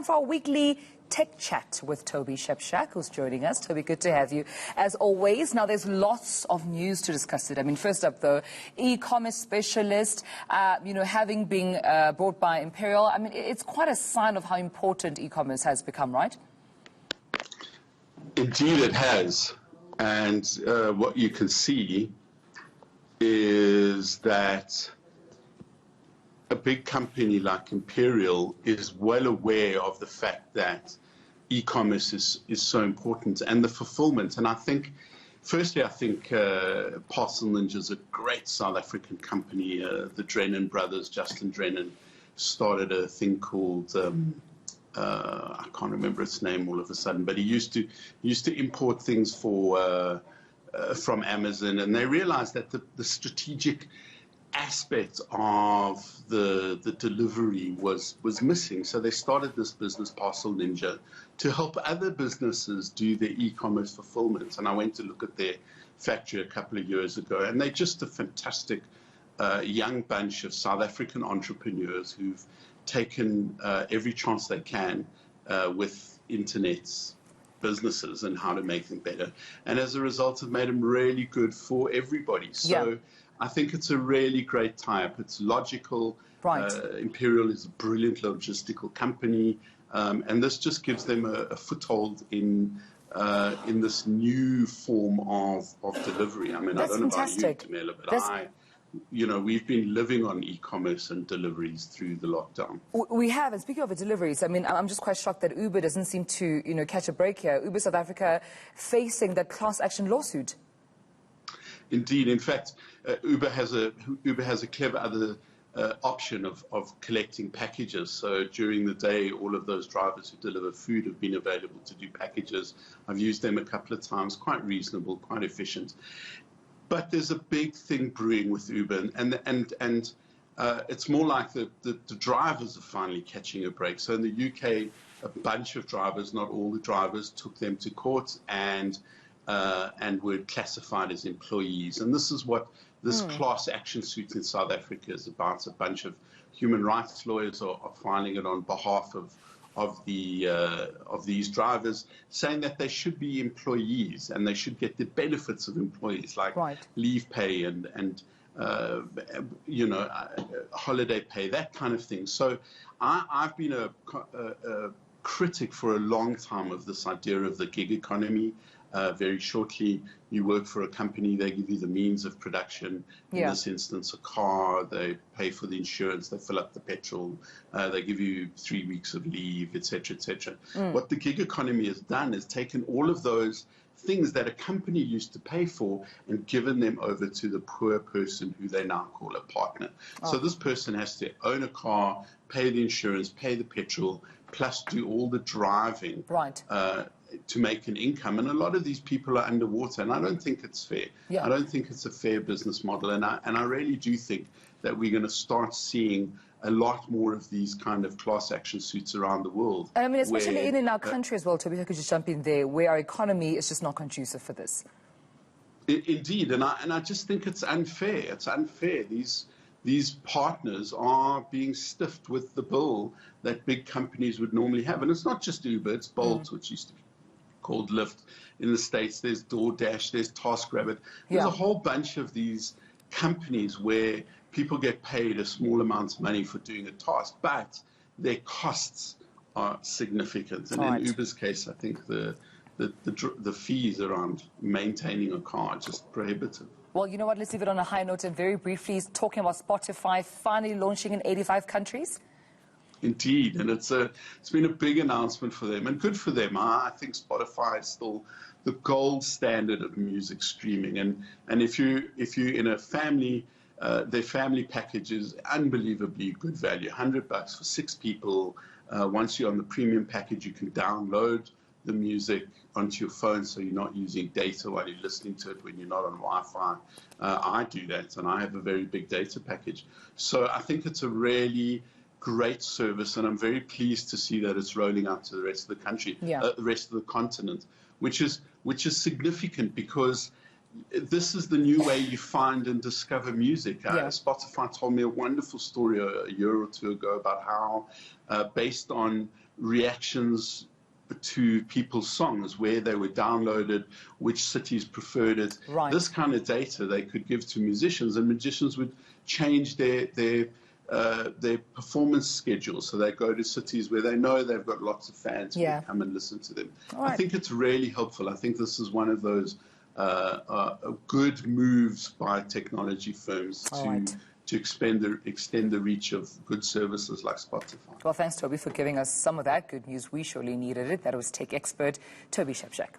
time for our weekly tech chat with Toby Shapshak, who's joining us. Toby, good to have you, as always. Now, there's lots of news to discuss today. I mean, first up, though, e-commerce specialist, having been brought by Imperial. I mean, it's quite a sign of how important e-commerce has become, right? Indeed, it has. And what you can see is that a big company like Imperial is well aware of the fact that e-commerce is so important and the fulfillment. And I think, firstly, Parcelninja is a great South African company. The Drennan brothers, Justin Drennan, started a thing called I can't remember its name all of a sudden, but he used to import things from Amazon, and they realized that the strategic aspect of the delivery was missing. So they started this business, Parcelninja, to help other businesses do their e-commerce fulfillment. And I went to look at their factory a couple of years ago, and they're just a fantastic young bunch of South African entrepreneurs who've taken every chance they can with internet's businesses and how to make them better. And as a result, have made them really good for everybody. So yeah. I think it's a really great tie-up. It's logical. Right. Imperial is a brilliant logistical company, and this just gives them a foothold in this new form of delivery. I mean, That's I don't fantastic. know about you, Tamela, but we've been living on e-commerce and deliveries through the lockdown. We have, and speaking of the deliveries, I mean, I'm just quite shocked that Uber doesn't seem to, catch a break here. Uber South Africa facing that class action lawsuit. Indeed. In fact, Uber has a clever other option of collecting packages. So during the day, all of those drivers who deliver food have been available to do packages. I've used them a couple of times, quite reasonable, quite efficient. But there's a big thing brewing with Uber, and it's more like the drivers are finally catching a break. So in the UK, a bunch of drivers, not all the drivers, took them to court and were classified as employees. And this is what this class action suit in South Africa is about. A bunch of human rights lawyers are filing it on behalf of these drivers, saying that they should be employees and they should get the benefits of employees, like leave pay and holiday pay, that kind of thing. So I've been a critic for a long time of this idea of the gig economy. Very shortly, you work for a company, they give you the means of production, in this instance a car, they pay for the insurance, they fill up the petrol, they give you 3 weeks of leave, etc., etc. What the gig economy has done is taken all of those things that a company used to pay for and given them over to the poor person who they now call a partner. So this person has to own a car, pay the insurance, pay the petrol, plus do all the driving to make an income. And a lot of these people are underwater, and I don't think it's fair. I don't think it's a fair business model, and I really do think that we're going to start seeing a lot more of these kind of class action suits around the world. And I mean, especially in our country as well, Toby, if I could just jump in there, where our economy is just not conducive for this. Indeed, and I just think it's unfair. It's unfair. These partners are being stiffed with the bill that big companies would normally have. And it's not just Uber, it's Bolt, which used to be called Lyft in the States. There's DoorDash, there's TaskRabbit. There's a whole bunch of these companies where people get paid a small amount of money for doing a task, but their costs are significant. And in Uber's case, I think the fees around maintaining a car are just prohibitive. Well, you know what, let's leave it on a high note and very briefly, talking about Spotify finally launching in 85 countries. Indeed, and it's been a big announcement for them, and good for them. I think Spotify is still the gold standard of music streaming, and if you're in a family, their family package is unbelievably good value. $100 for 6 people. Once you're on the premium package, you can download the music onto your phone, so you're not using data while you're listening to it when you're not on Wi-Fi. I do that, and I have a very big data package. So I think it's a really great service, and I'm very pleased to see that it's rolling out to the rest of the country, the rest of the continent, which is significant because this is the new way you find and discover music. Spotify told me a wonderful story a year or two ago about how, based on reactions to people's songs, where they were downloaded, which cities preferred it. Right. This kind of data they could give to musicians, and musicians would change their performance schedule, so they go to cities where they know they've got lots of fans who come and listen to them. I think it's really helpful. I think this is one of those good moves by technology firms to extend the reach of good services like Spotify. Well, thanks, Toby, for giving us some of that good news. We surely needed it. That was tech expert Toby Shapshak.